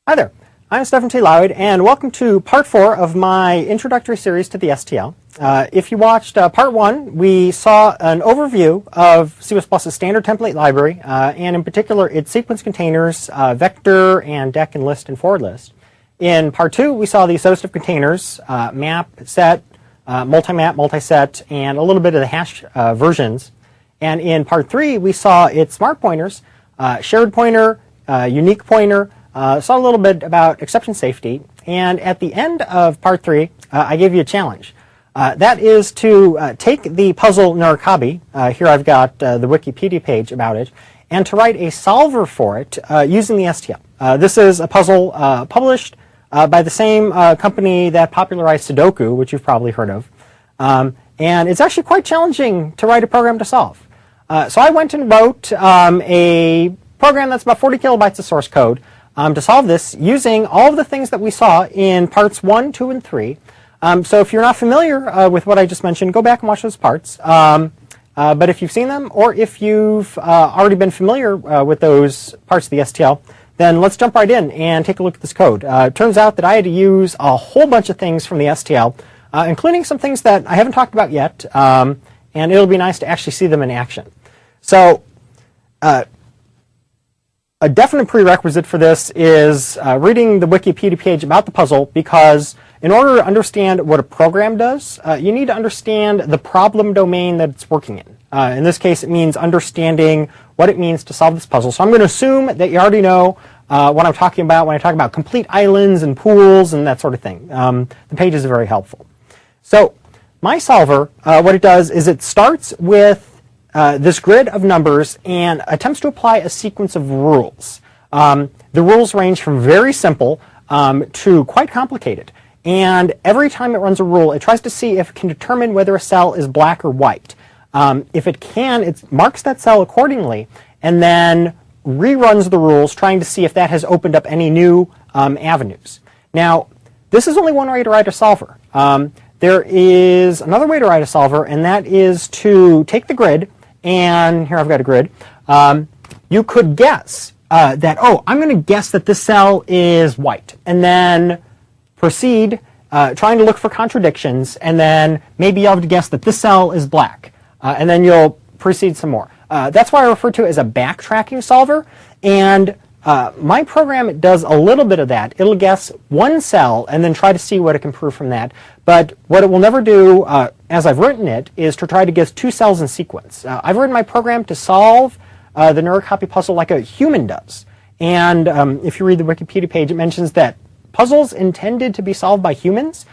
Hi there, I'm Stephen T. Loud, and welcome to part 4 of my introductory series to the STL. If you watched part 1, we saw an overview of C++'s standard template library, and in particular its sequence containers, vector, and deck, and list, and forward list. In part 2, we saw the associative of containers, map, set, multi-map, multi-set, and a little bit of the hash versions. And in part 3, we saw its smart pointers, shared pointer, unique pointer, saw a little bit about exception safety, and at the end of part 3, I gave you a challenge. That is to take the puzzle Nurek Hobby, here I've got the Wikipedia page about it, and to write a solver for it using the STL. This is a puzzle published by the same company that popularized Sudoku, which you've probably heard of, and it's actually quite challenging to write a program to solve. So I went and wrote a program that's about 40 kilobytes of source code to solve this using all of the things that we saw in parts 1, 2, and 3. So if you're not familiar with what I just mentioned, go back and watch those parts. But if you've seen them, or if you've already been familiar with those parts of the STL, then let's jump right in and take a look at this code. It turns out that I had to use a whole bunch of things from the STL, including some things that I haven't talked about yet, and it'll be nice to actually see them in action. So a definite prerequisite for this is reading the Wikipedia page about the puzzle, because in order to understand what a program does, you need to understand the problem domain that it's working in. In this case, it means understanding what it means to solve this puzzle. So I'm going to assume that you already know what I'm talking about when I talk about complete islands and pools and that sort of thing. The page is very helpful. So my solver, what it does is it starts with this grid of numbers and attempts to apply a sequence of rules. The rules range from very simple to quite complicated. And every time it runs a rule, it tries to see if it can determine whether a cell is black or white. If it can, it marks that cell accordingly and then reruns the rules, trying to see if that has opened up any new avenues. Now, this is only one way to write a solver. There is another way to write a solver, and that is to take the grid, and here I've got a grid. You could guess that, oh, I'm going to guess that this cell is white, and then proceed trying to look for contradictions, and then maybe you'll have to guess that this cell is black, and then you'll proceed some more. That's why I refer to it as a backtracking solver, and my program does a little bit of that. It'll guess one cell and then try to see what it can prove from that. But what it will never do, as I've written it, is to try to guess two cells in sequence. I've written my program to solve the Nurek Hobby puzzle like a human does. And if you read the Wikipedia page, it mentions that puzzles intended to be solved by humans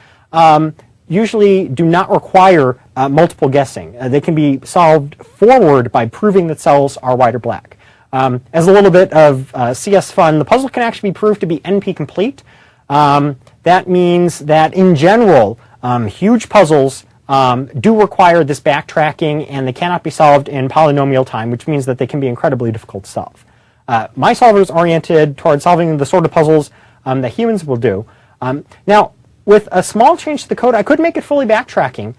usually do not require multiple guessing. They can be solved forward by proving that cells are white or black. As a little bit of CS fun, the puzzle can actually be proved to be NP complete. That means that in general, huge puzzles do require this backtracking, and they cannot be solved in polynomial time, which means that they can be incredibly difficult to solve. My solver is oriented toward solving the sort of puzzles that humans will do. Now, with a small change to the code, I could make it fully backtracking.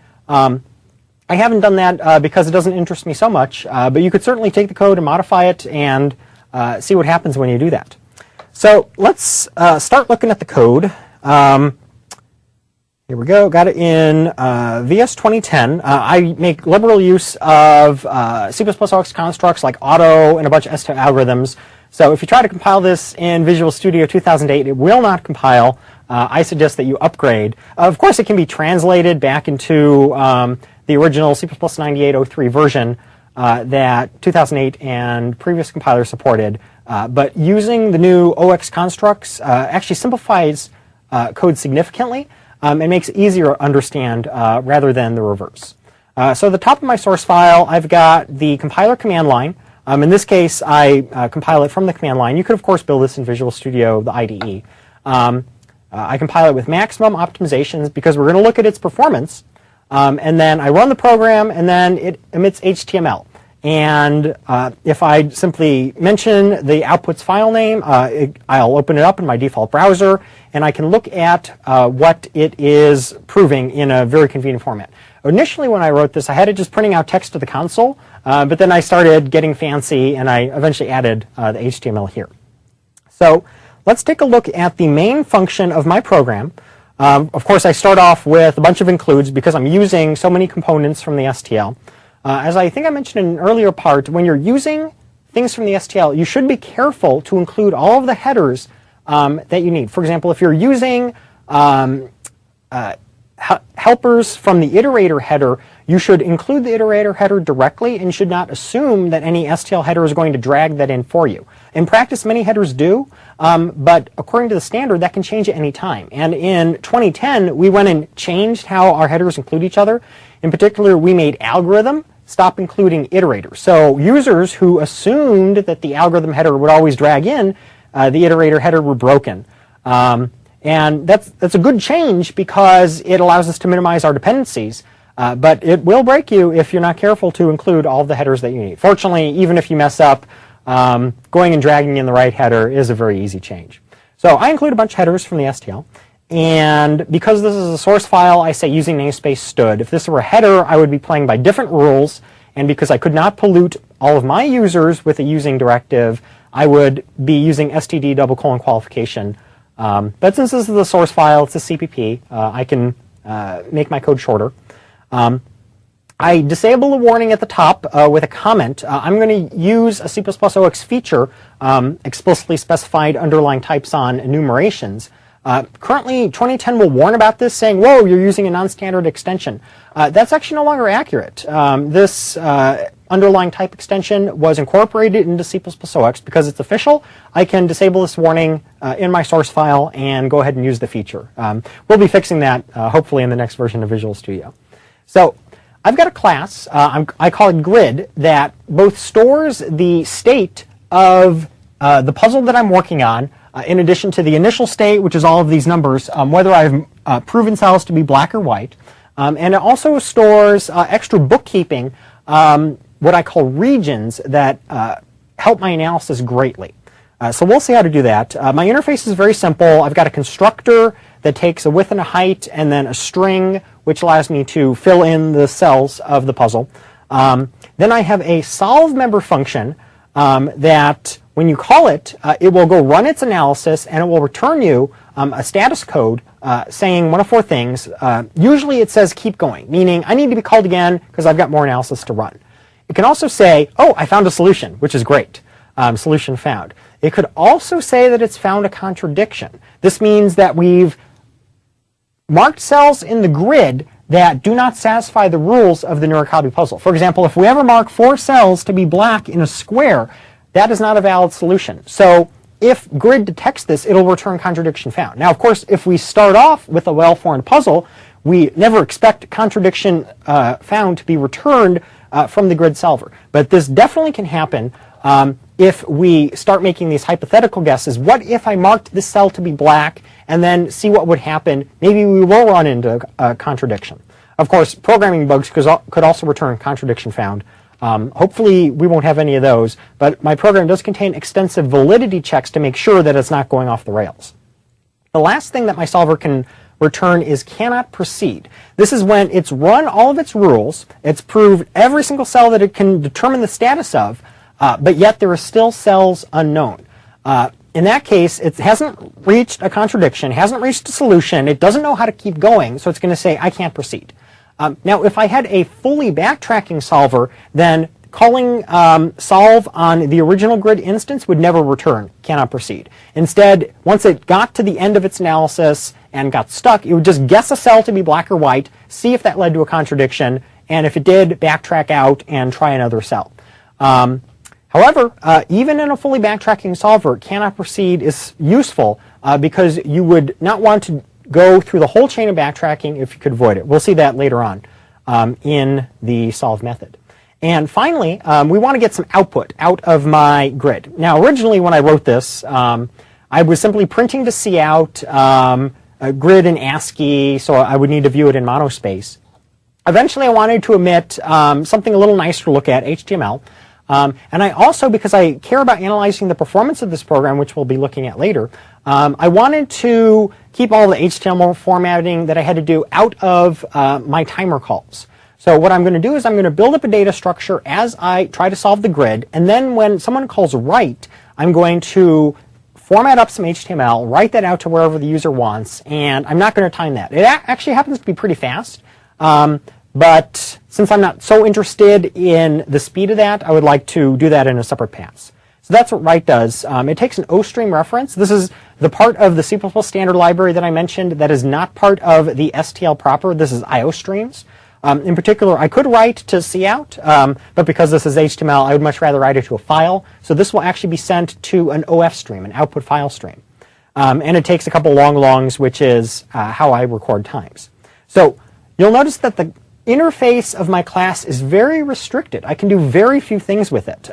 I haven't done that because it doesn't interest me so much, but you could certainly take the code and modify it and see what happens when you do that. So let's start looking at the code. Here we go, got it in VS 2010. I make liberal use of C++ OX constructs like auto and a bunch of STL algorithms. So if you try to compile this in Visual Studio 2008, it will not compile. I suggest that you upgrade. Of course, it can be translated back into the original C++ 9803 version that 2008 and previous compilers supported. But using the new OX constructs actually simplifies code significantly and makes it easier to understand rather than the reverse. So at the top of my source file, I've got the compiler command line. In this case, I compile it from the command line. You could, of course, build this in Visual Studio, the IDE. I compile it with maximum optimizations because we're going to look at its performance. And then I run the program, and then it emits HTML. And if I simply mention the output's file name, I'll open it up in my default browser, and I can look at what it is proving in a very convenient format. Initially, when I wrote this, I had it just printing out text to the console, but then I started getting fancy, and I eventually added the HTML here. So let's take a look at the main function of my program. Of course, I start off with a bunch of includes because I'm using so many components from the STL. As I think I mentioned in an earlier part, when you're using things from the STL, you should be careful to include all of the headers that you need. For example, if you're using helpers from the iterator header, you should include the iterator header directly and should not assume that any STL header is going to drag that in for you. In practice, many headers do, but according to the standard, that can change at any time. And in 2010, we went and changed how our headers include each other. In particular, we made algorithm stop including iterators. So users who assumed that the algorithm header would always drag in the iterator header were broken. And that's a good change because it allows us to minimize our dependencies. But it will break you if you're not careful to include all of the headers that you need. Fortunately, even if you mess up, going and dragging in the right header is a very easy change. So I include a bunch of headers from the STL. And because this is a source file, I say using namespace stood. If this were a header, I would be playing by different rules. And because I could not pollute all of my users with a using directive, I would be using std : qualification. But since this is the source file, it's a CPP, I can make my code shorter. I disable the warning at the top with a comment. I'm going to use a C++OX feature, explicitly specified underlying types on enumerations. Currently, 2010 will warn about this, saying, whoa, you're using a non-standard extension. That's actually no longer accurate. This underlying type extension was incorporated into C++OX because it's official. I can disable this warning in my source file and go ahead and use the feature. We'll be fixing that hopefully in the next version of Visual Studio. So I've got a class, I call it grid, that both stores the state of the puzzle that I'm working on, in addition to the initial state, which is all of these numbers, whether I've proven cells to be black or white. And it also stores extra bookkeeping, what I call regions that help my analysis greatly. So we'll see how to do that. My interface is very simple. I've got a constructor that takes a width and a height and then a string, which allows me to fill in the cells of the puzzle. Then I have a solve member function that when you call it, it will go run its analysis and it will return you a status code saying one of four things. Usually it says keep going, meaning I need to be called again because I've got more analysis to run. It can also say, oh, I found a solution, which is great. Solution found. It could also say that it's found a contradiction. This means that we've marked cells in the grid that do not satisfy the rules of the Nurikabe puzzle. For example, if we ever mark 4 cells to be black in a square, that is not a valid solution. So if grid detects this, it'll return contradiction found. Now, of course, if we start off with a well-formed puzzle, we never expect contradiction found to be returned from the grid solver. But this definitely can happen if we start making these hypothetical guesses. What if I marked this cell to be black and then see what would happen? Maybe we will run into a contradiction. Of course, programming bugs could also return contradiction found. Hopefully we won't have any of those, but my program does contain extensive validity checks to make sure that it's not going off the rails. The last thing that my solver can return is cannot proceed. This is when it's run all of its rules, it's proved every single cell that it can determine the status of, but yet there are still cells unknown. In that case, it hasn't reached a contradiction, hasn't reached a solution, it doesn't know how to keep going, so it's going to say, I can't proceed. Now, if I had a fully backtracking solver, then calling solve on the original grid instance would never return, cannot proceed. Instead, once it got to the end of its analysis and got stuck, it would just guess a cell to be black or white, see if that led to a contradiction, and if it did, backtrack out and try another cell. However, even in a fully backtracking solver, cannot proceed is useful because you would not want to go through the whole chain of backtracking if you could avoid it. We'll see that later on in the solve method. And finally, we want to get some output out of my grid. Now, originally when I wrote this, I was simply printing to cout a grid in ASCII, so I would need to view it in monospace. Eventually, I wanted to omit something a little nicer to look at, HTML. And I also, because I care about analyzing the performance of this program, which we'll be looking at later, I wanted to keep all the HTML formatting that I had to do out of my timer calls. So what I'm going to do is I'm going to build up a data structure as I try to solve the grid, and then when someone calls write, I'm going to format up some HTML, write that out to wherever the user wants, and I'm not going to time that. It actually happens to be pretty fast, but since I'm not so interested in the speed of that, I would like to do that in a separate pass. So that's what write does. It takes an OStream reference. This is the part of the C++ standard library that I mentioned that is not part of the STL proper. This is IOStreams. In particular, I could write to cout, but because this is HTML, I would much rather write it to a file. So this will actually be sent to an OF stream, an output file stream. And it takes a couple long longs, which is how I record times. So you'll notice that the interface of my class is very restricted. I can do very few things with it.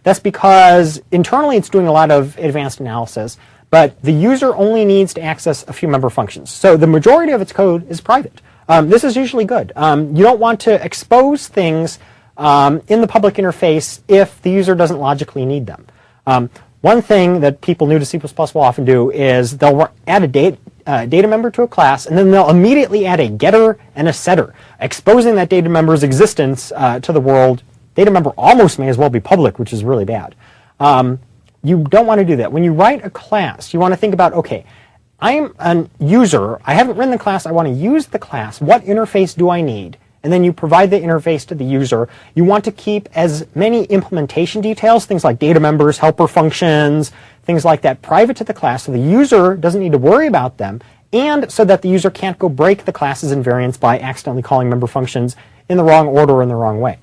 That's because internally it's doing a lot of advanced analysis, but the user only needs to access a few member functions. So the majority of its code is private. This is usually good. You don't want to expose things in the public interface if the user doesn't logically need them. One thing that people new to C++ will often do is they'll add a data member to a class, and then they'll immediately add a getter and a setter, exposing that data member's existence to the world. Data member almost may as well be public, which is really bad. You don't want to do that. When you write a class, you want to think about, okay, I'm a user, I haven't written the class, I want to use the class, what interface do I need? And then you provide the interface to the user. You want to keep as many implementation details, things like data members, helper functions, things like that, private to the class so the user doesn't need to worry about them, and so that the user can't go break the class's invariants by accidentally calling member functions in the wrong order or in the wrong way.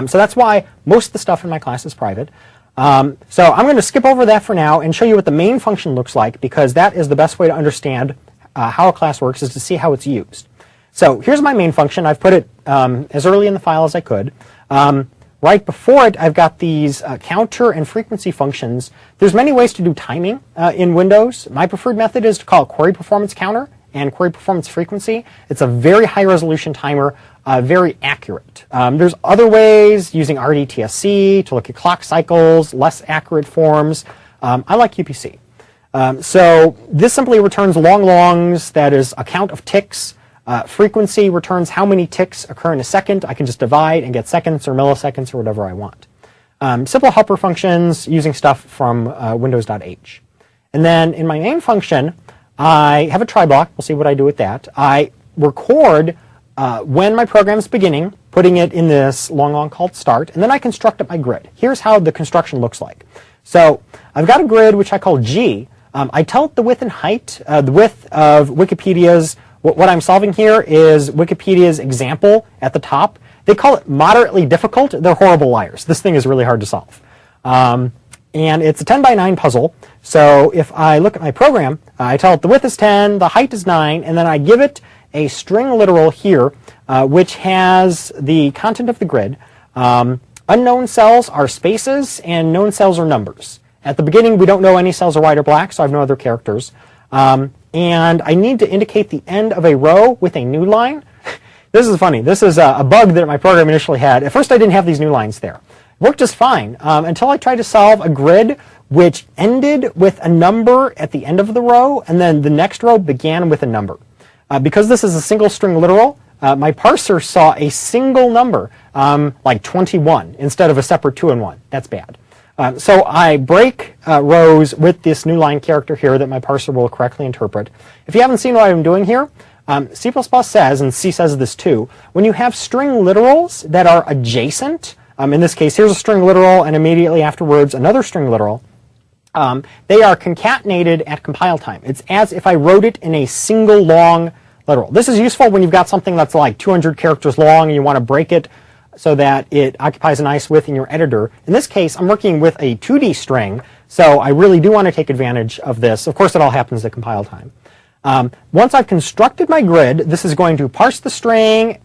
So that's why most of the stuff in my class is private. So I'm going to skip over that for now and show you what the main function looks like, because that is the best way to understand how a class works, is to see how it's used. So here's my main function. I've put it as early in the file as I could. Right before it, I've got these counter and frequency functions. There's many ways to do timing in Windows. My preferred method is to call it query performance counter and query performance frequency. It's a very high resolution timer, very accurate. There's other ways, using RDTSC to look at clock cycles, less accurate forms. I like UPC. So this simply returns long longs, that is a count of ticks. Frequency returns how many ticks occur in a second. I can just divide and get seconds or milliseconds or whatever I want. Simple helper functions using stuff from Windows.h. And then in my main function, I have a try block. We'll see what I do with that. I record when my program is beginning, putting it in this long long called start, and then I construct up my grid. Here's how the construction looks like. So I've got a grid which I call G. I tell it the width and height. The width of Wikipedia's, what I'm solving here is Wikipedia's example at the top. They call it moderately difficult. They're horrible liars. This thing is really hard to solve. And it's a 10 by 9 puzzle. So if I look at my program, I tell it the width is 10, the height is 9, and then I give it a string literal here, which has the content of the grid. Unknown cells are spaces, and known cells are numbers. At the beginning, we don't know any cells are white or black, so I have no other characters. And I need to indicate the end of a row with a new line. This is funny. This is a bug that my program initially had. At first, I didn't have these new lines there. Worked just fine until I tried to solve a grid which ended with a number at the end of the row, and then the next row began with a number. Because this is a single string literal, my parser saw a single number, like 21, instead of a separate 2 and 1. That's bad. So I break rows with this new line character here that my parser will correctly interpret. If you haven't seen what I'm doing here, C++ says, and C says this too, when you have string literals that are adjacent, in this case, here's a string literal, and immediately afterwards another string literal, they are concatenated at compile time. It's as if I wrote it in a single long literal. This is useful when you've got something that's like 200 characters long and you want to break it so that it occupies a nice width in your editor. In this case, I'm working with a 2D string, so I really do want to take advantage of this. Of course, it all happens at compile time. Once I've constructed my grid, this is going to parse the string,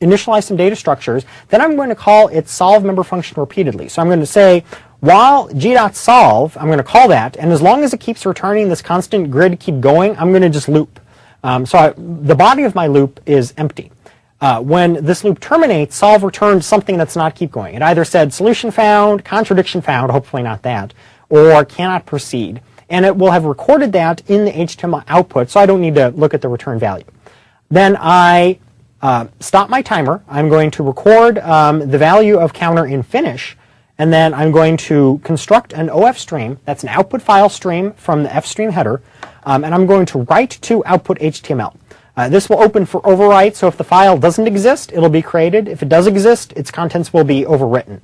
initialize some data structures, then I'm going to call its solve member function repeatedly. So I'm going to say, while g.solve, I'm going to call that, and as long as it keeps returning this constant grid keep going, I'm going to just loop. The body of my loop is empty. When this loop terminates, solve returns something that's not keep going. It either said solution found, contradiction found, hopefully not that, or cannot proceed. And it will have recorded that in the HTML output, so I don't need to look at the return value. Then I stop my timer. I'm going to record the value of counter in finish, and then I'm going to construct an OF stream. That's an output file stream from the fstream header, and I'm going to write to output HTML. This will open for overwrite, so if the file doesn't exist, it'll be created. If it does exist, its contents will be overwritten.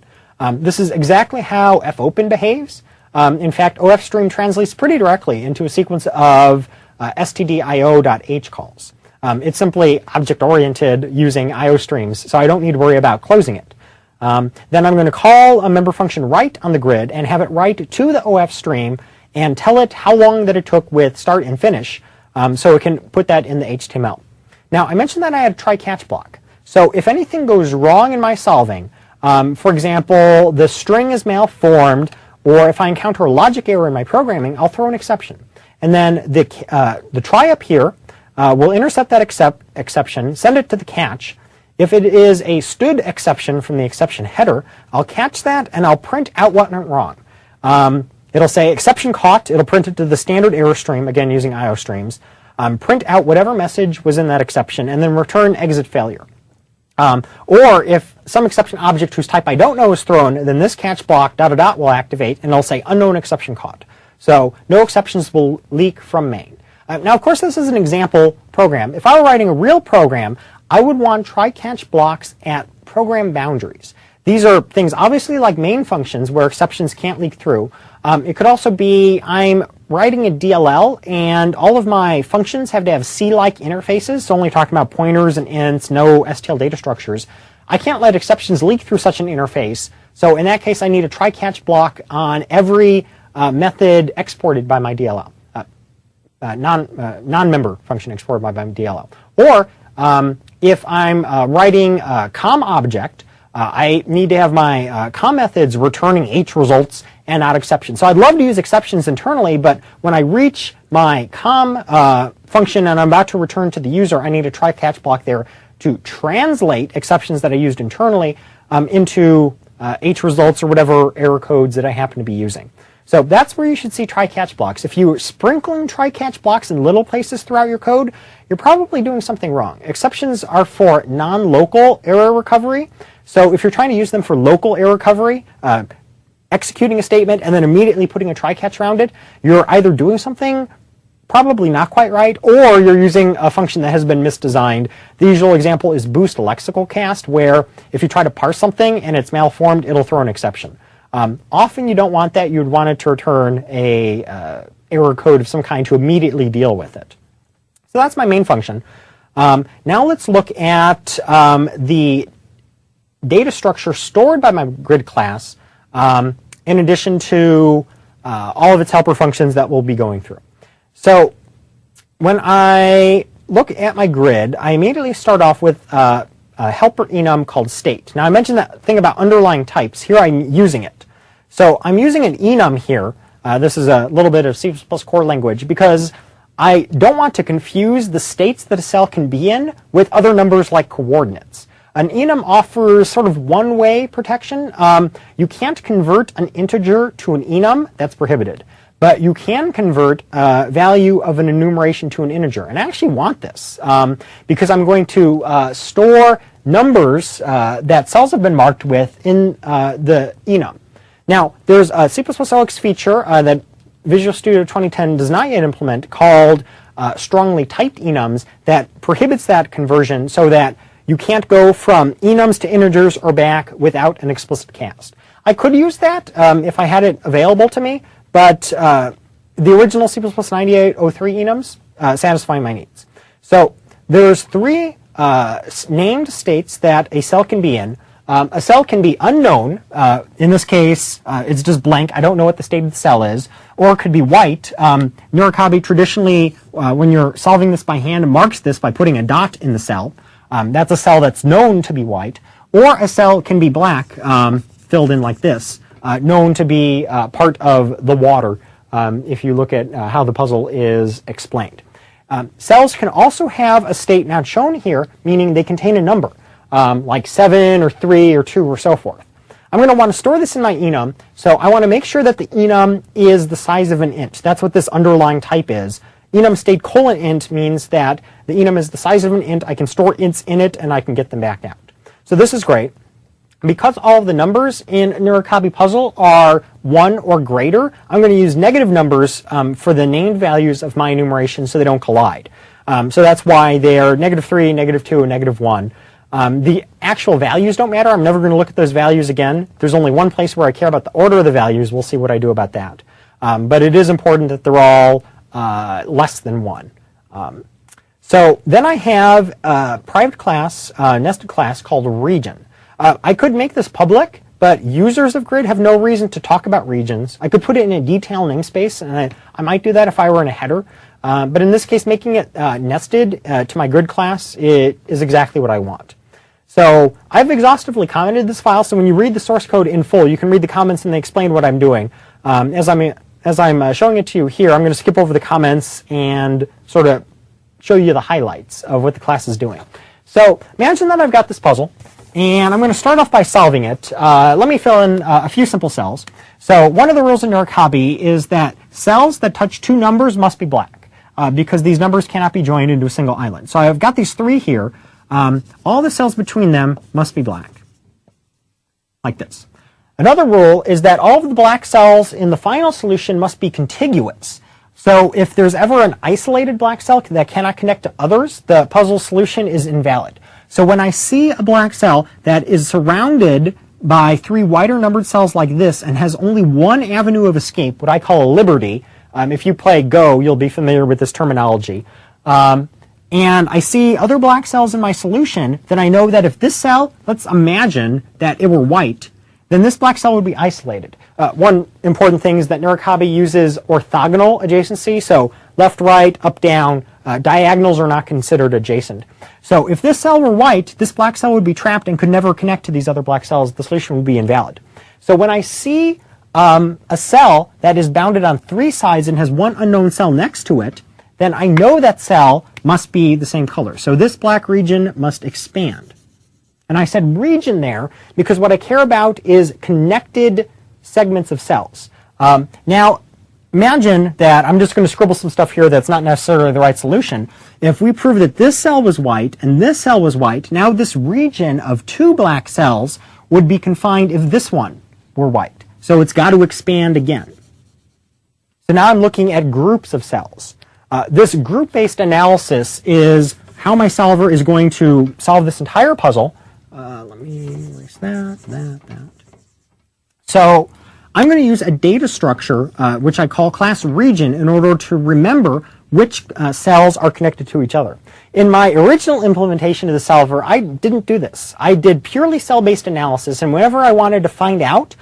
This is exactly how fopen behaves. In fact, OFStream translates pretty directly into a sequence of stdio.h calls. It's simply object-oriented using IO streams, so I don't need to worry about closing it. Then I'm going to call a member function write on the grid and have it write to the OF stream and tell it how long that it took with start and finish, so it can put that in the HTML. Now, I mentioned that I had a try-catch block. So if anything goes wrong in my solving, for example, the string is malformed, or if I encounter a logic error in my programming, I'll throw an exception. And then the try up here will intercept that exception, send it to the catch. If it is a stood exception from the exception header, I'll catch that and I'll print out what went wrong. It'll say exception caught. It'll print it to the standard error stream, again using IO streams. Print out whatever message was in that exception and then return exit failure. Or if some exception object whose type I don't know is thrown, then this catch block ... will activate and it'll say unknown exception caught. So no exceptions will leak from main. Now, of course, this is an example program. If I were writing a real program, I would want try-catch blocks at program boundaries. These are things obviously like main functions where exceptions can't leak through. It could also be I'm writing a DLL and all of my functions have to have C-like interfaces, so only talking about pointers and ints, no STL data structures. I can't let exceptions leak through such an interface, so in that case I need a try-catch block on every method exported by my DLL. Non-member function exported by my DLL. Or if I'm writing a COM object, I need to have my COM methods returning H results and not exceptions. So I'd love to use exceptions internally, but when I reach my COM function and I'm about to return to the user, I need a try-catch block there to translate exceptions that I used internally into H results or whatever error codes that I happen to be using. So that's where you should see try-catch blocks. If you're sprinkling try-catch blocks in little places throughout your code, you're probably doing something wrong. Exceptions are for non-local error recovery. So if you're trying to use them for local error recovery, executing a statement and then immediately putting a try-catch around it, you're either doing something probably not quite right, or you're using a function that has been misdesigned. The usual example is boost lexical cast, where if you try to parse something and it's malformed, it'll throw an exception. Often you don't want that. You'd want it to return a error code of some kind to immediately deal with it. So that's my main function. Now let's look at the data structure stored by my grid class in addition to all of its helper functions that we'll be going through. So when I look at my grid, I immediately start off with a helper enum called state. Now I mentioned that thing about underlying types. Here I'm using it. So I'm using an enum here. This is a little bit of C++ core language because I don't want to confuse the states that a cell can be in with other numbers like coordinates. An enum offers sort of one-way protection. You can't convert an integer to an enum. That's prohibited. But you can convert value of an enumeration to an integer. And I actually want this because I'm going to store numbers that cells have been marked with in the enum. Now, there's a C++ OX feature that Visual Studio 2010 does not yet implement called strongly typed enums that prohibits that conversion so that you can't go from enums to integers or back without an explicit cast. I could use that if I had it available to me, but the original C++ 9803 enums satisfy my needs. So there's three named states that a cell can be in. A cell can be unknown. In this case, it's just blank. I don't know what the state of the cell is. Or it could be white. Murakabe traditionally, when you're solving this by hand, marks this by putting a dot in the cell. That's a cell that's known to be white. Or a cell can be black, filled in like this, known to be part of the water, if you look at how the puzzle is explained. Cells can also have a state not shown here, meaning they contain a number. Like 7 or 3 or 2 or so forth. I'm going to want to store this in my enum, so I want to make sure that the enum is the size of an int. That's what this underlying type is. Enum state :int means that the enum is the size of an int. I can store ints in it and I can get them back out. So this is great. Because all of the numbers in Nurikabe puzzle are 1 or greater, I'm going to use negative numbers for the named values of my enumeration so they don't collide. So that's why they're -3, -2, and -1. The actual values don't matter. I'm never going to look at those values again. There's only one place where I care about the order of the values. We'll see what I do about that. But it is important that they're all less than 1. So then I have a private class, nested class called region. I could make this public, but users of Grid have no reason to talk about regions. I could put it in a detail namespace, and I might do that if I were in a header. But in this case, making it nested to my Grid class is exactly what I want. So I've exhaustively commented this file, so when you read the source code in full, you can read the comments and they explain what I'm doing. As I'm showing it to you here, I'm going to skip over the comments and sort of show you the highlights of what the class is doing. So imagine that I've got this puzzle, and I'm going to start off by solving it. Let me fill in a few simple cells. So one of the rules in Nurikabe is that cells that touch 2 numbers must be black, because these numbers cannot be joined into a single island. So I've got these 3 here. All the cells between them must be black, like this. Another rule is that all of the black cells in the final solution must be contiguous. So if there's ever an isolated black cell that cannot connect to others, the puzzle solution is invalid. So when I see a black cell that is surrounded by 3 wider numbered cells like this and has only one avenue of escape, what I call a liberty, if you play Go, you'll be familiar with this terminology, and I see other black cells in my solution, then I know that if this cell, let's imagine that it were white, then this black cell would be isolated. One important thing is that Nurikabe uses orthogonal adjacency, so left, right, up, down. Diagonals are not considered adjacent. So if this cell were white, this black cell would be trapped and could never connect to these other black cells. The solution would be invalid. So when I see a cell that is bounded on 3 sides and has one unknown cell next to it, then I know that cell must be the same color. So this black region must expand. And I said region there because what I care about is connected segments of cells. Now, imagine that I'm just going to scribble some stuff here that's not necessarily the right solution. If we prove that this cell was white and this cell was white, now this region of 2 black cells would be confined if this one were white. So it's got to expand again. So now I'm looking at groups of cells. This group-based analysis is how my solver is going to solve this entire puzzle. Let me erase that. So I'm going to use a data structure, which I call class region, in order to remember which cells are connected to each other. In my original implementation of the solver, I didn't do this. I did purely cell-based analysis, and whenever I wanted to find out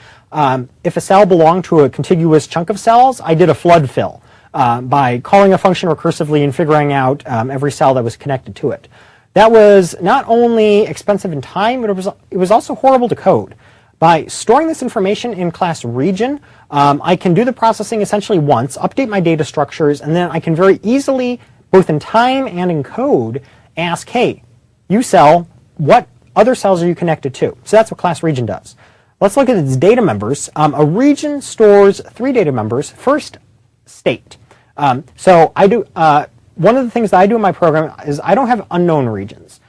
if a cell belonged to a contiguous chunk of cells, I did a flood fill by calling a function recursively and figuring out every cell that was connected to it. That was not only expensive in time, but it was also horrible to code. By storing this information in class region, I can do the processing essentially once, update my data structures, and then I can very easily, both in time and in code, ask, hey, you cell, what other cells are you connected to? So that's what class region does. Let's look at its data members. A region stores 3 data members. First, state. So I do, one of the things that I do in my program is I don't have unknown regions.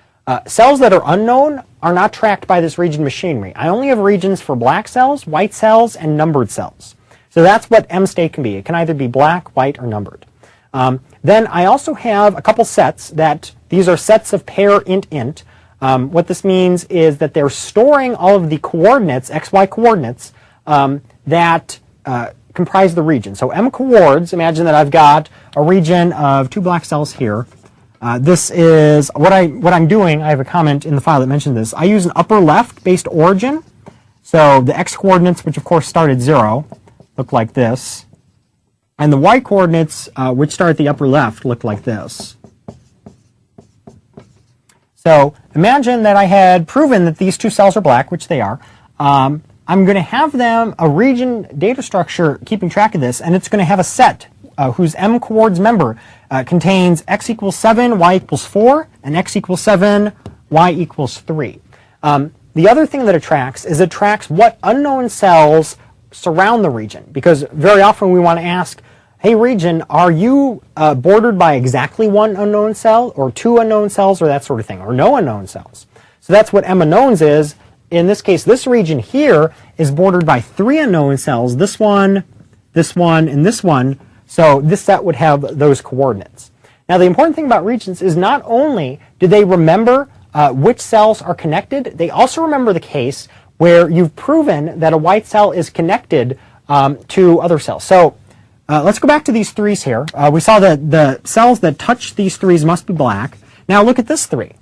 Cells that are unknown are not tracked by this region machinery. I only have regions for black cells, white cells, and numbered cells. So that's what mstate can be. It can either be black, white, or numbered. Then I also have a couple sets that, these are sets of pair int. What this means is that they're storing all of the coordinates, xy coordinates, that comprise the region. So mcoords, imagine that I've got a region of 2 black cells here. This is what I'm doing. I have a comment in the file that mentioned this. I use an upper left based origin. So the x coordinates, which of course start at 0, look like this. And the y coordinates, which start at the upper left, look like this. So imagine that I had proven that these 2 cells are black, which they are. I'm going to have them a region data structure keeping track of this, and it's going to have a set whose mcoords member contains x equals 7, y equals 4, and x equals 7, y equals 3. The other thing that it tracks is it tracks what unknown cells surround the region, because very often we want to ask, hey region, are you bordered by exactly 1 unknown cell, or 2 unknown cells, or that sort of thing, or no unknown cells? So that's what munknowns is. in this case, this region here is bordered by 3 unknown cells, this one, and this one, so this set would have those coordinates. Now, the important thing about regions is not only do they remember which cells are connected, they also remember the case where you've proven that a white cell is connected to other cells. So let's go back to these 3s here. We saw that the cells that touch these 3s must be black. Now look at this 3.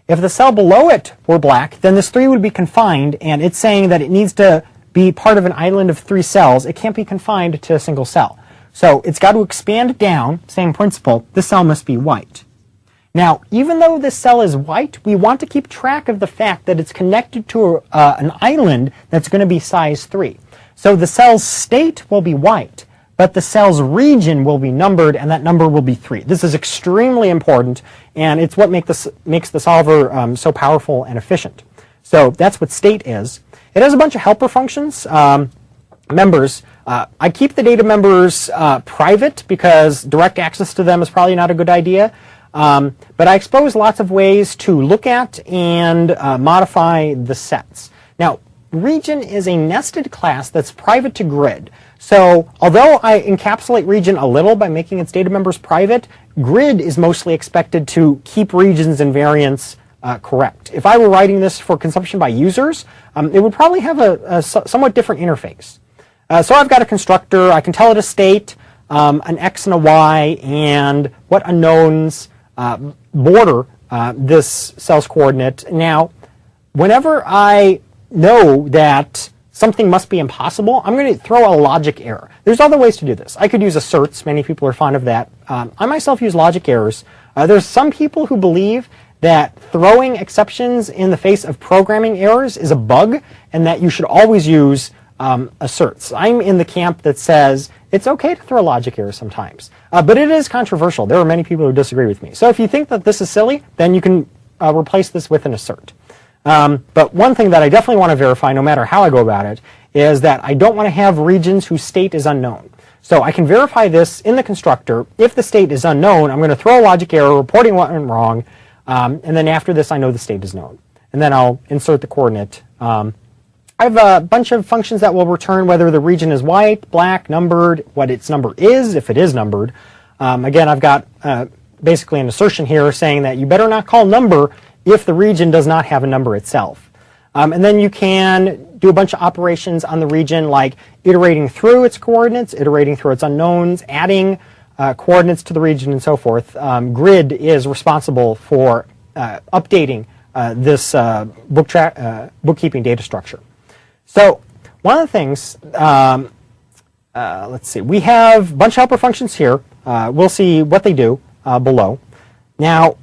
If the cell below it were black, then this 3 would be confined, and it's saying that it needs to be part of an island of 3 cells. It can't be confined to a single cell. So it's got to expand down, same principle, this cell must be white. Now, even though this cell is white, we want to keep track of the fact that it's connected to an island that's going to be size 3. So the cell's state will be white, but the cell's region will be numbered, and that number will be 3. This is extremely important, and it's what makes the solver so powerful and efficient. So that's what state is. It has a bunch of helper functions, members. I keep the data members private because direct access to them is probably not a good idea. But I expose lots of ways to look at and modify the sets. Now, region is a nested class that's private to grid. So although I encapsulate region a little by making its data members private, grid is mostly expected to keep regions and variants correct. If I were writing this for consumption by users, it would probably have a somewhat different interface. So I've got a constructor. I can tell it a state, an x and a y, and what unknowns border this cell's coordinate. Now, whenever I know that something must be impossible, I'm going to throw a logic error. There's other ways to do this. I could use asserts. Many people are fond of that. I myself use logic errors. There's some people who believe that throwing exceptions in the face of programming errors is a bug, and that you should always use asserts. I'm in the camp that says it's okay to throw logic errors sometimes, but it is controversial. There are many people who disagree with me. So if you think that this is silly, then you can replace this with an assert. But one thing that I definitely want to verify, no matter how I go about it, is that I don't want to have regions whose state is unknown. So I can verify this in the constructor. If the state is unknown, I'm going to throw a logic error reporting what went wrong, and then after this I know the state is known. And then I'll insert the coordinate. I have a bunch of functions that will return whether the region is white, black, numbered, what its number is, if it is numbered. Again, I've got basically an assertion here saying that you better not call number if the region does not have a number itself. And then you can do a bunch of operations on the region, like iterating through its coordinates, iterating through its unknowns, adding coordinates to the region, and so forth. Grid is responsible for updating this bookkeeping data structure. So one of the things, let's see, we have a bunch of helper functions here. We'll see what they do below. Now,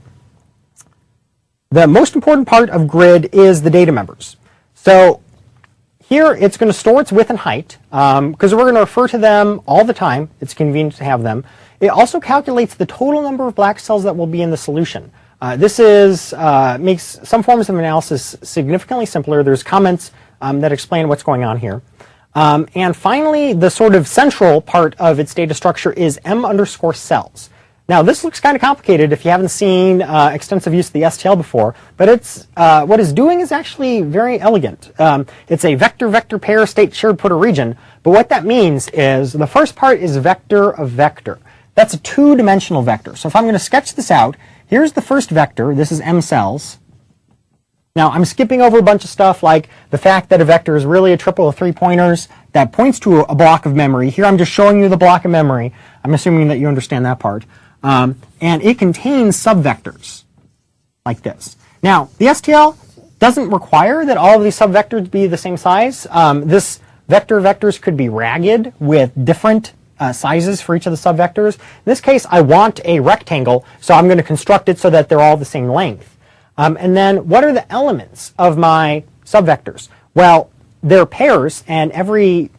the most important part of grid is the data members. So here it's going to store its width and height because we're going to refer to them all the time. It's convenient to have them. It also calculates the total number of black cells that will be in the solution. This makes some forms of analysis significantly simpler. There's comments that explain what's going on here. And finally, the sort of central part of its data structure is m_cells. Now, this looks kind of complicated if you haven't seen extensive use of the STL before, but what it's doing is actually very elegant. It's a vector-vector pair state shared Porter region, but what that means is the first part is vector of vector. That's a two-dimensional vector. So if I'm going to sketch this out, here's the first vector. This is m cells. Now, I'm skipping over a bunch of stuff like the fact that a vector is really a triple of 3 pointers that points to a block of memory. Here I'm just showing you the block of memory. I'm assuming that you understand that part. And it contains subvectors like this. Now, the STL doesn't require that all of these subvectors be the same size. This vectors could be ragged with different sizes for each of the subvectors. In this case, I want a rectangle, so I'm going to construct it so that they're all the same length. And then what are the elements of my subvectors? Well, they're pairs, and every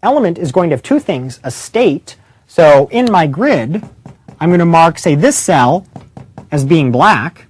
element is going to have two things, a state. So in my grid, I'm going to mark, say, this cell as being black,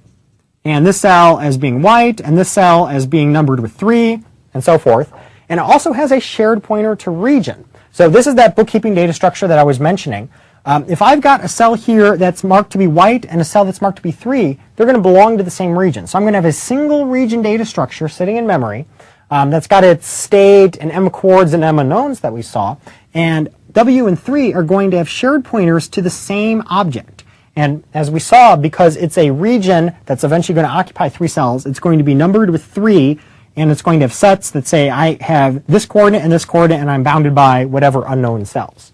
and this cell as being white, and this cell as being numbered with 3, and so forth. And it also has a shared pointer to region. So this is that bookkeeping data structure that I was mentioning. If I've got a cell here that's marked to be white and a cell that's marked to be 3, they're going to belong to the same region. So I'm going to have a single region data structure sitting in memory. that's got its state and M coords and M unknowns that we saw. And W and 3 are going to have shared pointers to the same object. And as we saw, because it's a region that's eventually going to occupy 3 cells, it's going to be numbered with 3, and it's going to have sets that say I have this coordinate, and I'm bounded by whatever unknown cells.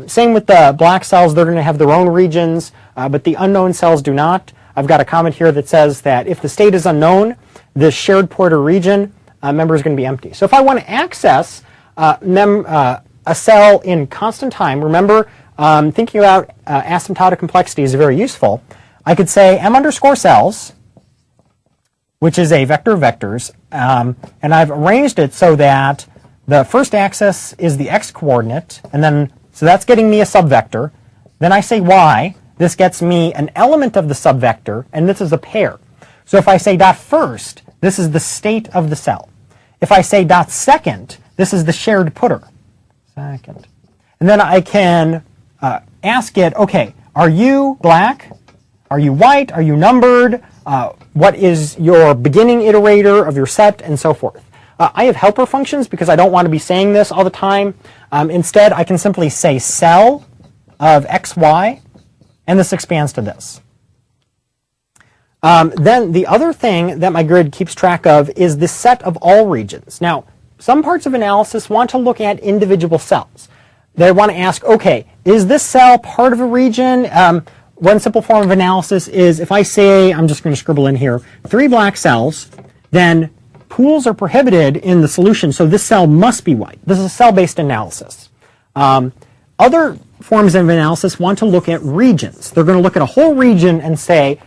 Same with the black cells. They're going to have their own regions, but the unknown cells do not. I've got a comment here that says that if the state is unknown, this shared pointer region member is going to be empty. So if I want to access a cell in constant time, remember, thinking about asymptotic complexity is very useful. I could say m underscore cells, which is a vector of vectors, and I've arranged it so that the first axis is the x coordinate, and then so that's getting me a subvector. Then I say y, this gets me an element of the subvector, and this is a pair. So if I say dot first, this is the state of the cell. If I say dot second, this is the shared putter. Second. And then I can ask it, okay, are you black? Are you white? Are you numbered? What is your beginning iterator of your set, and so forth. I have helper functions because I don't want to be saying this all the time. Instead, I can simply say cell of xy, and this expands to this. Then the other thing that my grid keeps track of is the set of all regions. Now, some parts of analysis want to look at individual cells. They want to ask, okay, is this cell part of a region? One simple form of analysis is if I say, I'm just going to scribble in here, 3 black cells, then pools are prohibited in the solution, so this cell must be white. This is a cell-based analysis. Other forms of analysis want to look at regions. They're going to look at a whole region and say,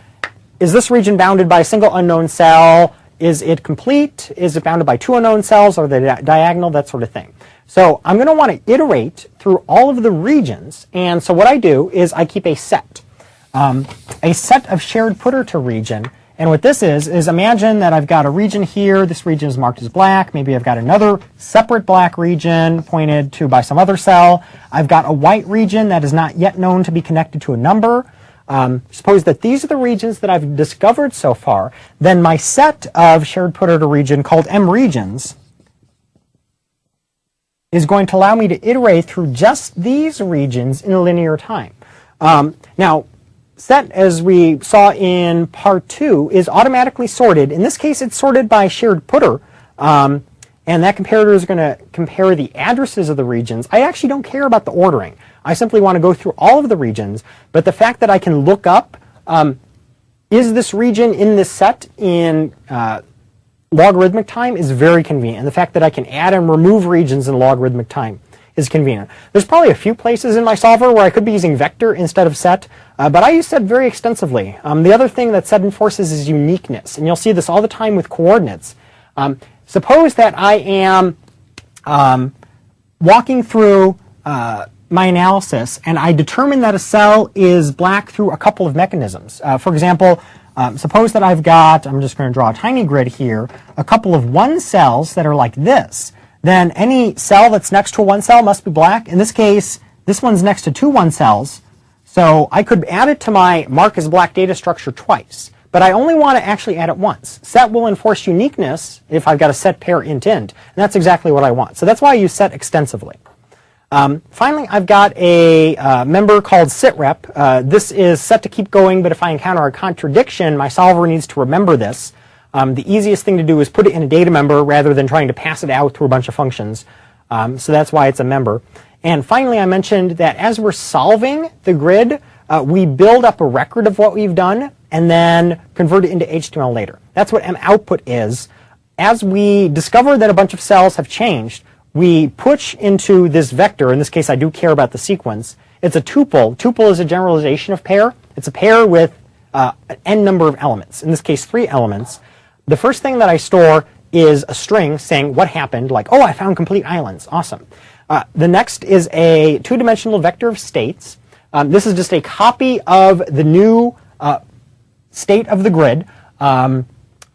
is this region bounded by a single unknown cell? Is it complete? Is it bounded by 2 unknown cells? Are they diagonal? That sort of thing. So I'm going to want to iterate through all of the regions, and so what I do is I keep a set of shared putter to region. And what this is imagine that I've got a region here. This region is marked as black. Maybe I've got another separate black region pointed to by some other cell. I've got a white region that is not yet known to be connected to a number. Suppose that these are the regions that I've discovered so far. Then my set of shared putter to region called M regions is going to allow me to iterate through just these regions in a linear time. Now, set, as we saw in part 2, is automatically sorted. In this case, it's sorted by shared putter, and that comparator is going to compare the addresses of the regions. I actually don't care about the ordering. I simply want to go through all of the regions, but the fact that I can look up, is this region in this set in logarithmic time is very convenient, and the fact that I can add and remove regions in logarithmic time is convenient. There's probably a few places in my solver where I could be using vector instead of set, but I use set very extensively. The other thing that set enforces is uniqueness, and you'll see this all the time with coordinates. Suppose that I am walking through my analysis, and I determine that a cell is black through a couple of mechanisms. For example, suppose that I've got, I'm just going to draw a tiny grid here, a couple of 1 cells that are like this. Then any cell that's next to a 1 cell must be black. In this case, this one's next to 2 1 cells. So I could add it to my mark as black data structure twice. But I only want to actually add it once. Set will enforce uniqueness if I've got a set pair int, and that's exactly what I want. So that's why I use set extensively. Finally, I've got a member called sitrep. This is set to keep going, but if I encounter a contradiction, my solver needs to remember this. The easiest thing to do is put it in a data member rather than trying to pass it out through a bunch of functions. So that's why it's a member. And finally, I mentioned that as we're solving the grid, we build up a record of what we've done and then convert it into HTML later. That's what moutput is. As we discover that a bunch of cells have changed, we push into this vector. In this case, I do care about the sequence. It's a tuple. Tuple is a generalization of pair. It's a pair with an n number of elements, in this case 3 elements. The first thing that I store is a string saying what happened, like, oh, I found complete islands. Awesome. The next is a 2-dimensional vector of states. This is just a copy of the new state of the grid.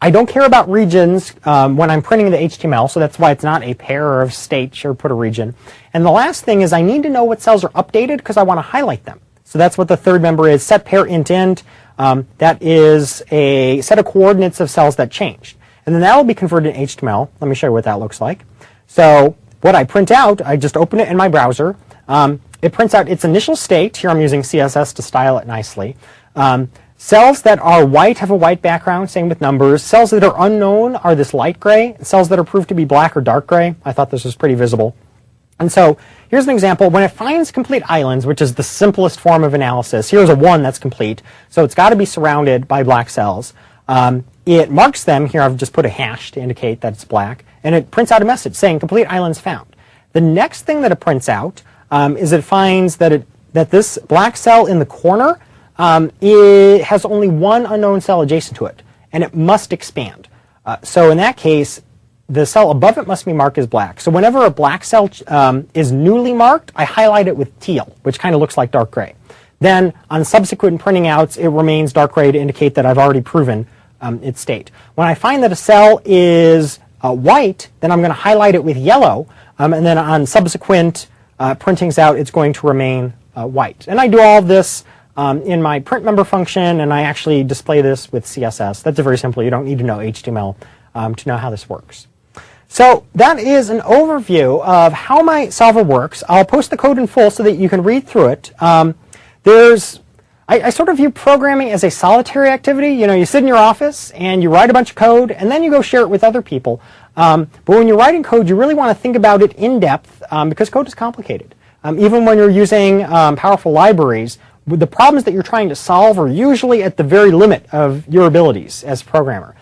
I don't care about regions when I'm printing the HTML, so that's why it's not a pair of state shared putter region. And the last thing is I need to know what cells are updated because I want to highlight them. So that's what the third member is, set pair int int. That is a set of coordinates of cells that changed. and then that will be converted to HTML. Let me show you what that looks like. So what I print out, I just open it in my browser. It prints out its initial state. Here I'm using CSS to style it nicely. Cells that are white have a white background, same with numbers. Cells that are unknown are this light gray. Cells that are proved to be black or dark gray. I thought this was pretty visible. And so here's an example. When it finds complete islands, which is the simplest form of analysis, here's a 1 that's complete. So it's got to be surrounded by black cells. It marks them. Here I've just put a hash to indicate that it's black. And it prints out a message saying complete islands found. The next thing that it prints out is it finds that this black cell in the corner it has only one unknown cell adjacent to it, and it must expand. So in that case, the cell above it must be marked as black. So whenever a black cell is newly marked, I highlight it with teal, which kind of looks like dark gray. Then on subsequent printing outs, it remains dark gray to indicate that I've already proven its state. When I find that a cell is white, then I'm going to highlight it with yellow, and then on subsequent printings out, it's going to remain white. And I do all of this in my print member function, and I actually display this with CSS. That's very simple. You don't need to know HTML to know how this works. So that is an overview of how my solver works. I'll post the code in full so that you can read through it. I sort of view programming as a solitary activity. You know, you sit in your office and you write a bunch of code, and then you go share it with other people. But when you're writing code, you really want to think about it in depth because code is complicated. Even when you're using powerful libraries, the problems that you're trying to solve are usually at the very limit of your abilities as a programmer.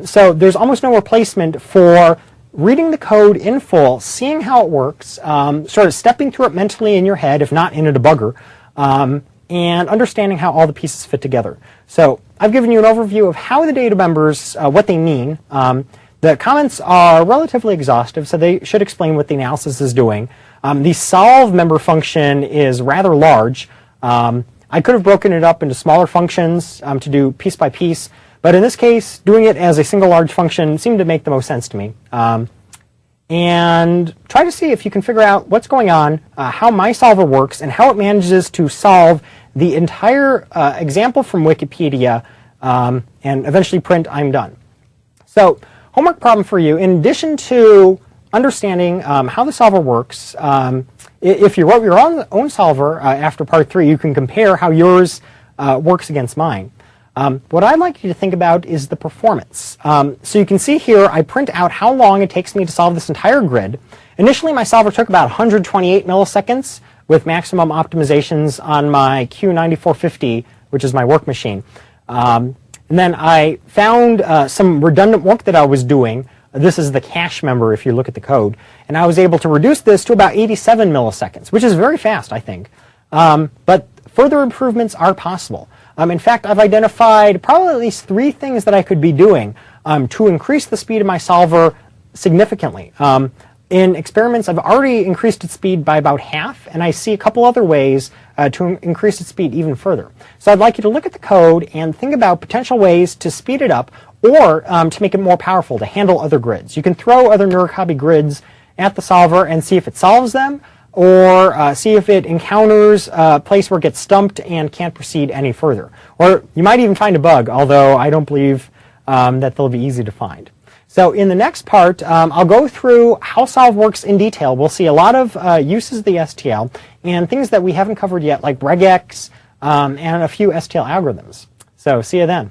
So there's almost no replacement for reading the code in full, seeing how it works, sort of stepping through it mentally in your head, if not in a debugger, and understanding how all the pieces fit together. So I've given you an overview of how the data members, what they mean. The comments are relatively exhaustive, so they should explain what the analysis is doing. The solve member function is rather large. I could have broken it up into smaller functions to do piece by piece, but in this case, doing it as a single large function seemed to make the most sense to me. And try to see if you can figure out what's going on, how my solver works, and how it manages to solve the entire example from Wikipedia, and eventually print I'm done. So, homework problem for you. In addition to understanding how the solver works, if you wrote your own solver after part 3, you can compare how yours works against mine. What I'd like you to think about is the performance. So you can see here I print out how long it takes me to solve this entire grid. Initially my solver took about 128 milliseconds with maximum optimizations on my Q9450, which is my work machine. And then I found some redundant work that I was doing. This is the cache member if you look at the code. And I was able to reduce this to about 87 milliseconds, which is very fast, I think. But further improvements are possible. In fact, I've identified probably at least 3 things that I could be doing to increase the speed of my solver significantly. In experiments, I've already increased its speed by about half, and I see a couple other ways to increase its speed even further. So I'd like you to look at the code and think about potential ways to speed it up or to make it more powerful, to handle other grids. You can throw other Narukami grids at the solver and see if it solves them, or see if it encounters a place where it gets stumped and can't proceed any further. Or you might even find a bug, although I don't believe that they'll be easy to find. So in the next part, I'll go through how solve works in detail. We'll see a lot of uses of the STL and things that we haven't covered yet, like regex and a few STL algorithms. So see you then.